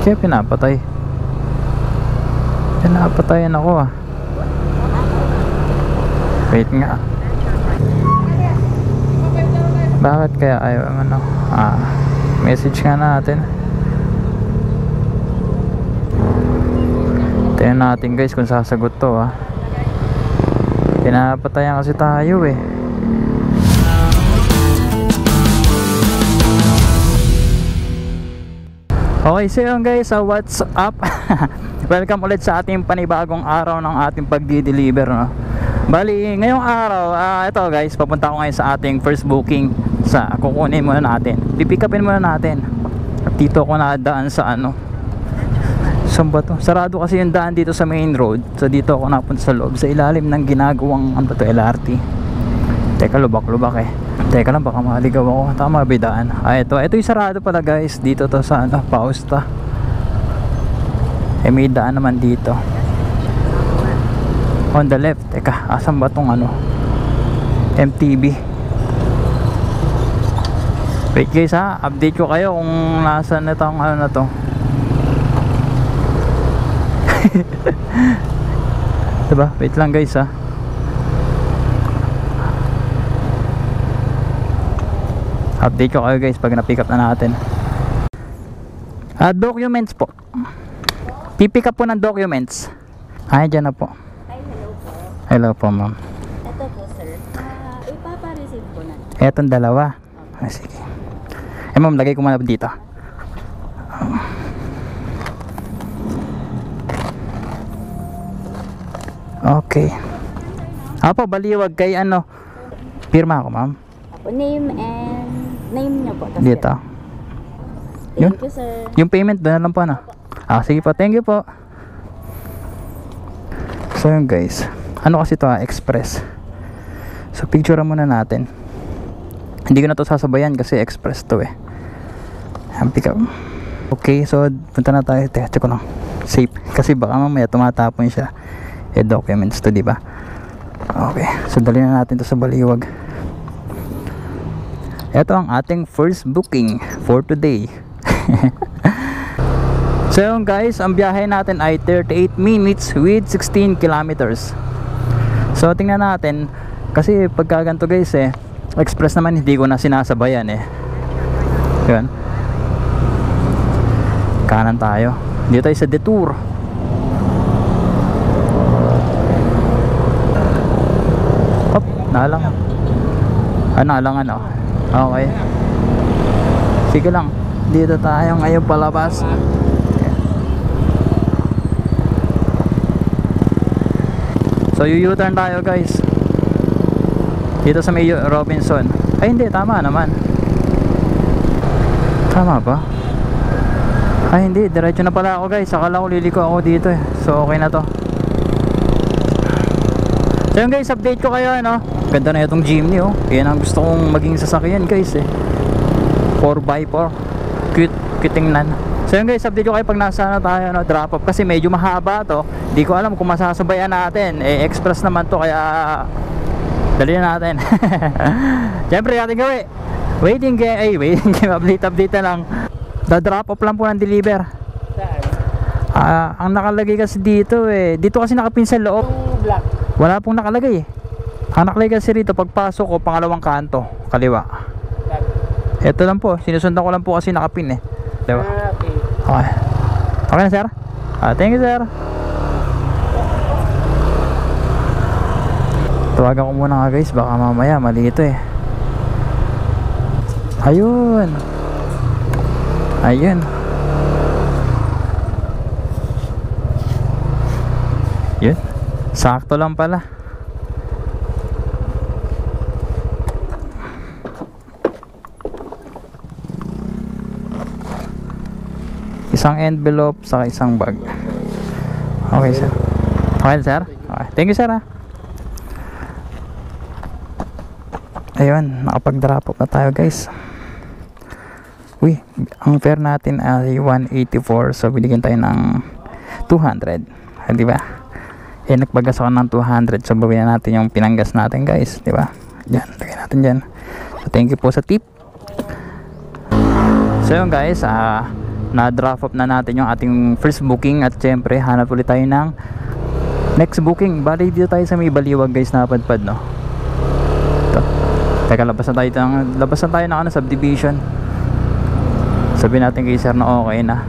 Kaya pinapatay. Pinapatayan ako ah. Wait nga. Bakit kaya ayaw ano? Message nga natin. Tingnan natin guys kung sasagot to ah. Pinapatayan kasi tayo eh. Okay, so yun guys, what's up? Welcome ulit sa ating panibagong araw ng ating pagdi-deliver, no? Bali, ngayong araw, ito guys, papunta ko ngayon sa ating first booking. Kukunin muna natin, pipick upin muna natin. At dito ako nadaan sa ano, saan ba to? Sarado kasi yung daan dito sa main road. So dito ako napunta sa loob, sa ilalim ng ginagawang ano to, LRT. Teka, lubak-lubak eh. Teka lang, baka maligaw ako. Tama ba daan? Ito yung sarado pala guys. Dito to sa ano, Pausta. May daan naman dito on the left. Teka, asan ba tong ano, MTB? Wait guys ha, update ko kayo kung nasaan na tong ano na to. Diba? Wait lang guys ha. Update ko kayo guys pag na-pick up na natin. Documents po. Pipick up po ng documents. Dyan na po. Hi, hello po. Hello po ma'am. Ito po sir. Ipapa-receive ko na. Etong dalawa. Sige. Ma'am, lagay ko muna dito. Okay. Apo, baliwag kay ano. Pirma ako ma'am. Name and name nyo po. Dito. Thank you sir. Yung payment doon na lang po ano. Sige po, thank you po. So yun guys, ano kasi to express. So picture muna natin. Hindi ko na to sasabayan kasi express to eh. Pick up. Okay, so punta na tayo. Teka, check ko lang. Safe. Kasi baka mamaya tumatapon siya. Documents to, diba? Okay, so dali na natin to sa baliwag. Ito ang ating first booking for today. So yun guys, ang biyahe natin ay 38 minutes with 16 kilometers. So tingnan natin, kasi pagka ganito guys express naman hindi ko na sinasabayan yun. Kanan tayo. Dito tayo sa detour. Hop, nalang. Nalangan okay. Sige lang, dito tayo ngayon palabas. So U-turn tayo guys dito sa may Robinson. Hindi, tama naman. Tama ba? Hindi, diretso na pala ako guys. Akala ko liliko ako dito So okay na to. So yun guys, update ko kayo Ganda na itong Jimny Yan ang gusto kong maging sasakyan guys 4x4. Cute tingnan. So yun guys, update ko kayo pag nasa tayo drop off. Kasi medyo mahaba to. Hindi ko alam kung masasabayan natin. Express naman to, kaya dali na natin. Siyempre ating gawin waiting game, update na lang. Da-drop off lang po ng deliver. Ang nakalagay kasi dito dito kasi nakapin sa loob. Wala pong nakalagay Ang nakalagay kasi rito, pagpasok ko pangalawang kanto, kaliwa. Ito lang po, sinusundan ko lang po kasi nakapin diba? Okay. Okay na sir? Thank you sir. Tawagan ko muna nga guys, baka mamaya mali ito Ayun. Yun. Sakto lang pala. Isang envelope saka isang bag. Okay sir. Okay sir? Okay. Thank you sir Ayun, nakapag-drop off na tayo guys. Ang fare natin ay 184. So binigyan tayo ng 200. Diba? Nagbagas ako ng 200. So bawian natin yung pinanggas natin guys. Diba? Yan, lagay natin dyan. So thank you po sa tip. So yun guys, na drop off na natin yung ating first booking at syempre hanap ulit tayo ng next booking. Bali dito tayo sa may Baliwag guys na padpad, no. Ito. Teka, labas na tayo ng ano, subdivision. Sabihin natin kay sir na okay na.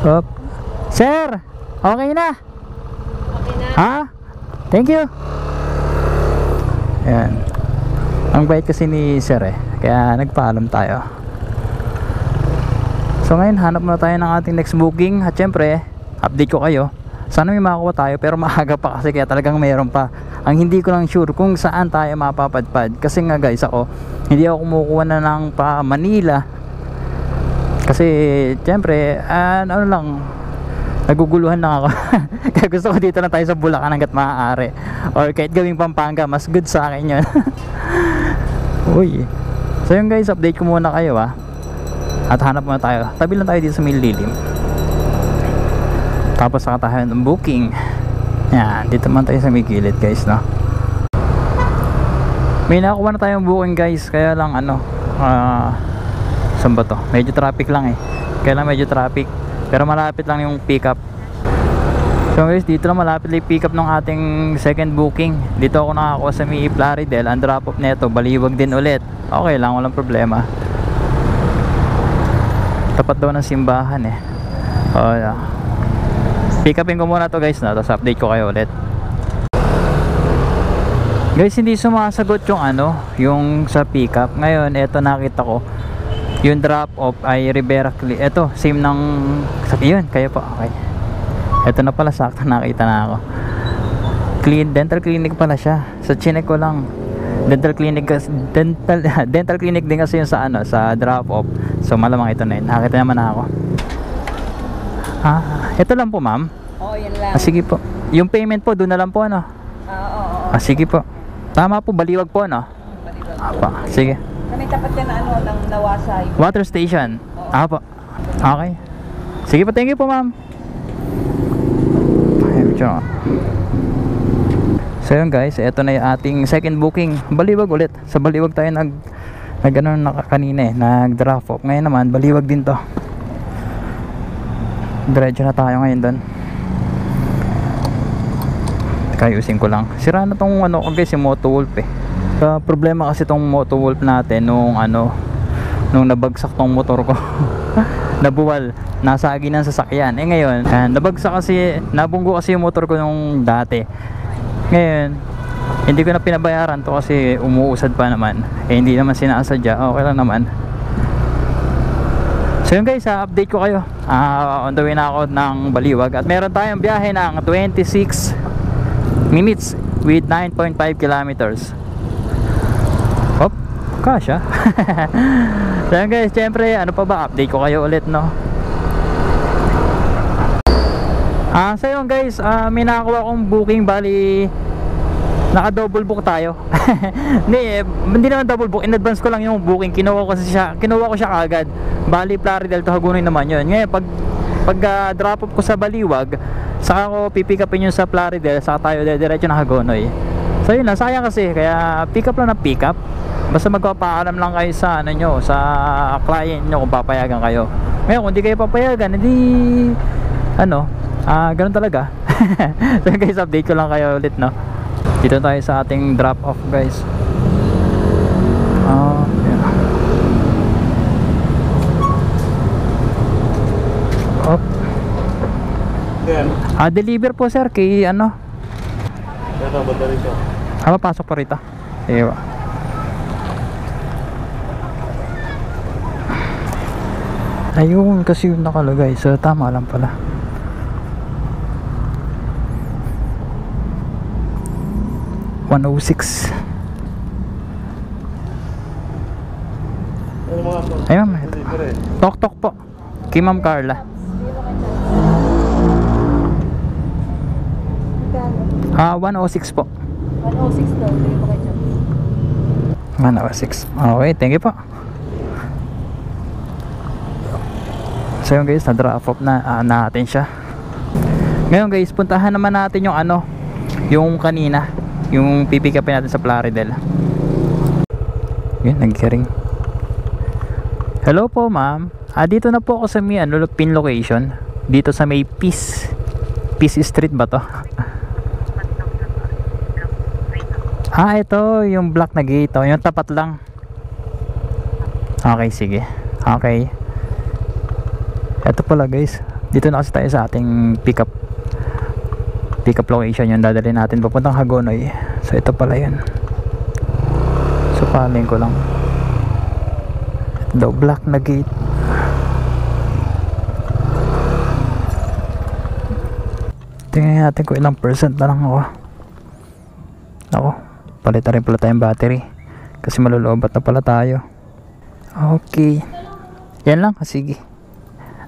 Hop. Sir, okay na? Okay na. Ha? Thank you. Ayan. Ang bait kasi ni sir kaya nagpaalam tayo. So ngayon hanap na tayo ng ating next booking. At syempre update ko kayo. Sana may makakuha tayo pero maaga pa kasi kaya talagang mayroon pa. Ang hindi ko lang sure kung saan tayo mapapadpad. Kasi nga guys ako, hindi ako kumukuha na ng pa Manila. Kasi syempre ano lang, naguguluhan lang ako. Kaya gusto ko dito lang tayo sa Bulacan hanggat maaari. Or kahit gawing Pampanga, mas good sa akin yun. Uy. So yun guys, update ko muna kayo at hanap muna tayo. Tabi lang tayo dito sa Mililim. Tapos saka tayo ng booking. Yan, dito man tayo sa may gilid guys, no. May nakuha na tayong booking guys. Kaya lang ano, saan ba to? Medyo traffic lang Kaya lang medyo traffic. Pero malapit lang yung pick up. So guys, dito lang malapit yung pick up ng ating second booking. Dito ako nakakuha sa may Plaridel. Ang drop off neto, Baliwag din ulit. Okay lang, walang problema. Tapat daw ng simbahan Oh, yeah. Pick upin ko muna to guys, no? Tapos update ko kayo ulit. Guys, hindi sumasagot yung ano, yung sa pick up. Ngayon, eto nakita ko. Yung drop off ay Rivera Clinic. Eto, same ng yun, kayo po. Okay. Eto na pala, sakto nakita na ako. Dental clinic pala siya. Sa chinek ko lang. Dental clinic dental clinic din kasi yung sa ano, sa drop off. So malamang ito na yun. Nakita naman na ako. Ito lang po, ma'am. Oo, yan lang. Sige po. Yung payment po, doon na lang po, ano? Oo. Sige po. Tama po, Baliwag po, ano? Baliwag. Sige. Kami tapat yan na ano, ng Nawasay. Water station. Po. Okay. Sige po, thank you po, ma'am. So yun guys, ito na yung ating second booking. Baliwag ulit. Sa Baliwag tayo nag kanina nag drop off. Ngayon naman, Baliwag din to. Diretso na tayo ngayon doon. Kayusin ko lang. Sira na tong ano guys, yung Motowolf problema kasi tong Motowolf natin nung nabagsak tong motor ko. Nabuwal, nasa agi ng sasakyan. Ngayon, nabagsak kasi, nabunggo kasi yung motor ko nung dati. Ngayon, hindi ko na pinabayaran to kasi umuusad pa naman. Hindi naman sinasadya. Okay lang naman. So yun guys, update ko kayo. On the way na ako ng Baliwag. At meron tayong biyahe ng 26 minutes with 9.5 kilometers. Hop, kasha. So yun guys, syempre, ano pa ba? Update ko kayo ulit, no? So yun guys, may nakakuha akong booking. Bali, naka-double book tayo. Hindi naman double book. In advance ko lang yung booking. Kinuha ko siya kaagad. Bali, Plaridel to Hagonoy naman yun. Ngayon, pag drop off ko sa Baliwag, saka ko pipick upin yun sa Plaridel, saka tayo diretso na Hagonoy. So yun lang, sayang kasi. Kaya pick up lang na pick up. Basta magpapaalam lang kayo sa ano nyo, sa client nyo kung papayagan kayo. Ngayon, kung di kayo papayagan, hindi ganun talaga. So guys, update ko lang kayo ulit, no? Dito tayo sa ating drop off guys. Deliver po sir kay ano? Papasok po rito. Ewa. Ayun kasi yung nakalagay. So tama lang pala. $106. Ayun, tok po kay Ma'am Carla. 106 po. 106 daw. 106. Okay, thank you po. So yun guys, na-drop off na natin siya. Ngayon guys, puntahan naman natin yung yung kanina, yung pipick upin natin sa Plaridel. Yun, nag-ring. Hello po, ma'am. Dito na po ako sa may pin location. Dito sa may Peace Street ba to? Ito yung black na gate. Yung tapat lang. Okay, sige. Okay. Ito pala guys. Dito na kasi tayo sa ating pick up location. Yung dadalhin natin papuntang Hagonoy. So ito pala yun. So paling ko lang. Ito daw, black na gate. Tingnan natin kung ilang percent na lang ako. Palitan rin pala tayong battery kasi malulubat na pala tayo. Okay, yan lang. Sige,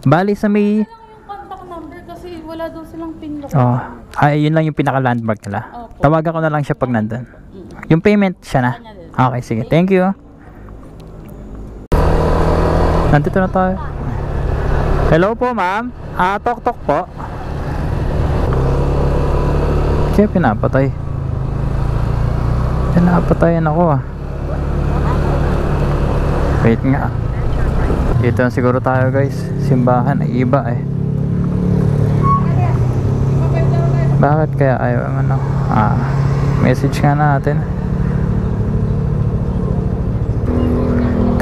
bali sa may yung contact number kasi wala daw silang pin location. yun lang yung pinaka landmark nila. Opo. Tawagan ko na lang siya pag nandun. Yung payment siya na. Okay, sige, thank you. Nandito na tayo. Hello po, ma'am. Tok po. Kaya pinapatayan ako Wait nga. Dito na siguro tayo guys. Simbahan ay iba eh. Bakit kaya ayaw message nga natin.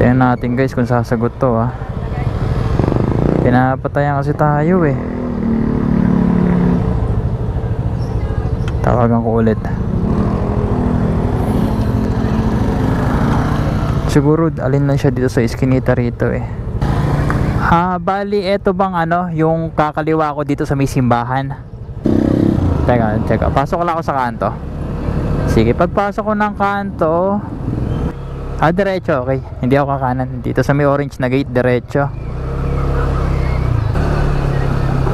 Tingnan natin guys kung sasagot to Pinapatayan kasi tayo eh. Tawagan ko ulit. Siguro alin lang siya dito sa iskinita rito eh. Bali eto bang yung kakaliwa ko dito sa may simbahan. Teka, pasok ko lang ako sa kanto. Sige, pagpasok ko ng kanto, diretso, okay. Hindi ako kakanan. Dito sa may orange na gate, diretso.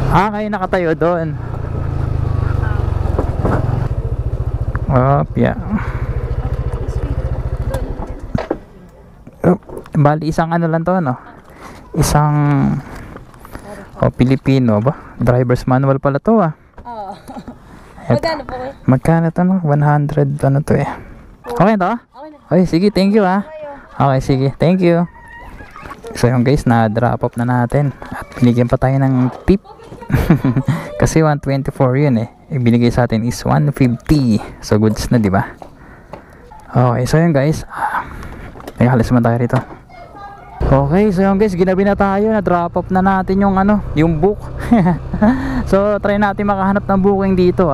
Kayo nakatayo doon. Yeah. Bali isang lang to isang Pilipino ba? Driver's manual pala to Magkano po kayo? Magkano to 100 to eh. Okay to? Okay na. Okay, sige, thank you Okay, sige, thank you. So yung guys, na drop off na natin at binigyan pa tayo ng tip. Kasi 124 yun eh. Ibinigay sa atin is 150. So goods na, di ba? Okay, so yun guys. Halis man tayo rito. Okay, so yun guys, ginabi na tayo. Na drop off na natin yung yung book. So try natin makahanap ng booking dito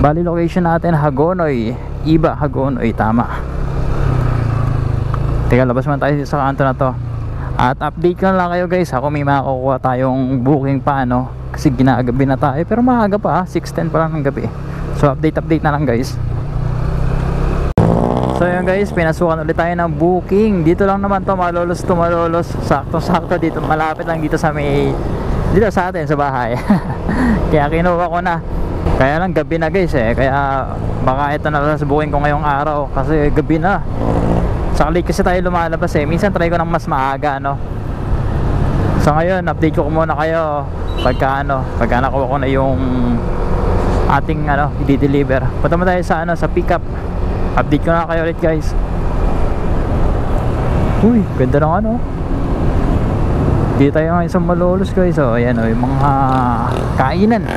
Bali location natin Hagonoy. Iba Hagonoy, tama. Teka, labas man tayo sa kanto na to. At update ko na lang kayo guys kung may makakuha tayong booking pa kasi ginagabi na tayo. Pero maaga pa 6:10 pa lang ng gabi. So update na lang guys. So yun guys, pinasukan ulit tayo ng booking. Dito lang naman to, malolos. Sakto dito, malapit lang dito sa atin sa bahay. Kaya kinuha ko na. Kaya lang gabi na guys kaya baka ito na lang sa booking ko ngayong araw kasi gabi na. Sa late kasi tayo lumalabas minsan try ko ng mas maaga So ngayon update ko muna kayo pagka nakuha ko na yung ating i-deliver. Punta mo tayo sa sa pick up. Update ko na kayo ulit guys. Uy, ganda ng Dito tayo ng isang malolos guys. Ayan yung mga kainan.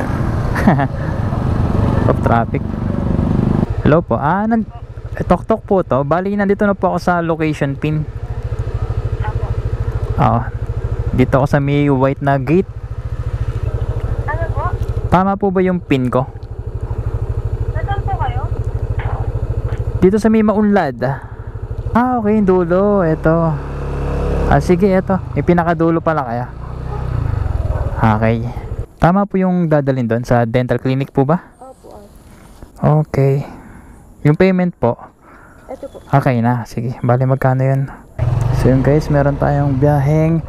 Of traffic. Hello po. Tok po to. Bali nandito na po ako sa location pin. Dito ako sa may white na gate. Ano po? Tama po ba yung pin ko? Nasaan po kayo? Dito sa may maunlad. Okay, dulo. Ito. Sige, ito. May pinakadulo pala kaya. Okay. Tama po yung dadalhin doon sa dental clinic po ba? Opo. Okay. Yung payment po? Ito po. Okay na. Sige. Bali magkano yun? So yun guys, meron tayong biyaheng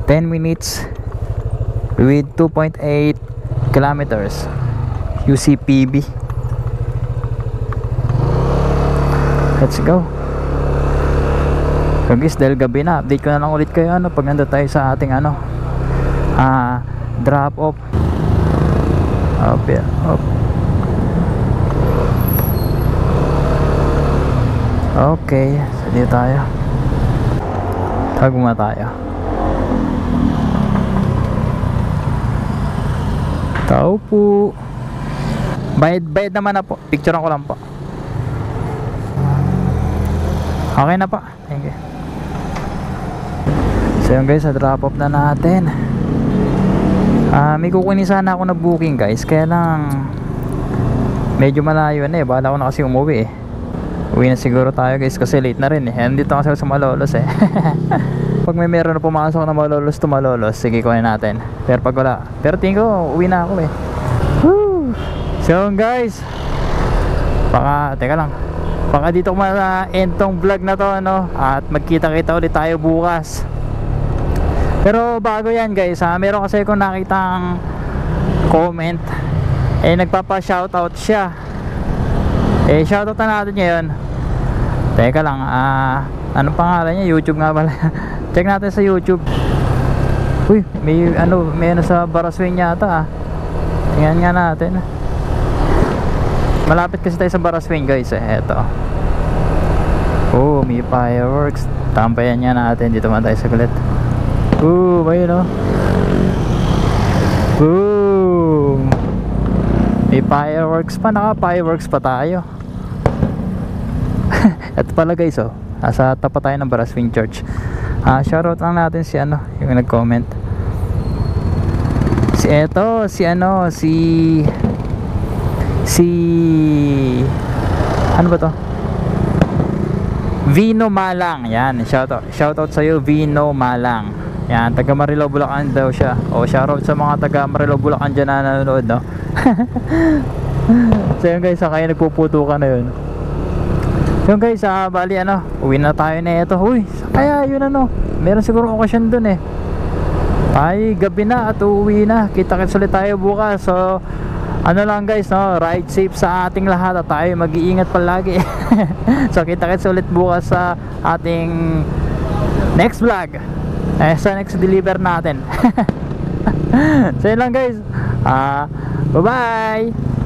10 minutes with 2.8 kilometers. UCPB. Let's go. So guys, dahil gabi na, update ko na lang ulit kayo pag nandun tayo sa ating drop off. Up. Okay, so dito tayo. Tawag muna tayo. Tao po. Bayad naman na po. Picturean ko lang po. Okay na po. Thank you. So yun guys, drop off na natin. May kukunin sana ako na booking guys. Kaya lang medyo malayo na eh. Bahala ko na kasi umuwi eh. Uwi na siguro tayo guys kasi late na rin eh. Nandito kasi ako sa Malolos eh. Pag may meron na pumasok na Malolos to Malolos, sige kunin natin. Pero pag wala, pero tingin ko uwi na ako eh. Woo! So guys, teka lang, baka dito ko ma-end tong vlog na to ano, at magkita-kita ulit tayo bukas. Pero bago yan guys, meron kasi akong nakitang comment eh, nagpapa-shoutout siya. Eh, shoutout na natin ngayon. Teka lang, anong pangalan niya? YouTube nga pala. Check natin sa YouTube. Uy, may ano sa Baraswing yata Tingnan nga natin. Malapit kasi tayo sa Baraswing guys eh. Eto. Oh, may fireworks. Tampayan nga natin. Dito man tayo sa kulit. May no. Boom. May fireworks pa. Naka-fireworks pa tayo. Ito pala guys oh. Nasa tapat tayo ng Baraswing Church. Shoutout lang natin si ano, yung nag-comment. Ano ba to? Vino Malang. Yan, shoutout sa iyo Vino Malang. Yan, taga Marilao Bulacan daw siya. Shoutout sa mga taga Marilao Bulacan dyan na nanonood, no? So yun guys, kaya nagpuputukan na yun. Yun guys, bali ano, uwi na tayo na ito. Uy, kaya yun ano, meron siguro okasyon dun eh. Ay, gabi na at uuwi na. Kita-kits ulit tayo bukas. So, ano lang guys, no, ride safe sa ating lahat at tayo mag-iingat palagi. So, kita-kits ulit bukas sa ating next vlog. Sa next deliver natin. So, yun lang guys. Bye-bye!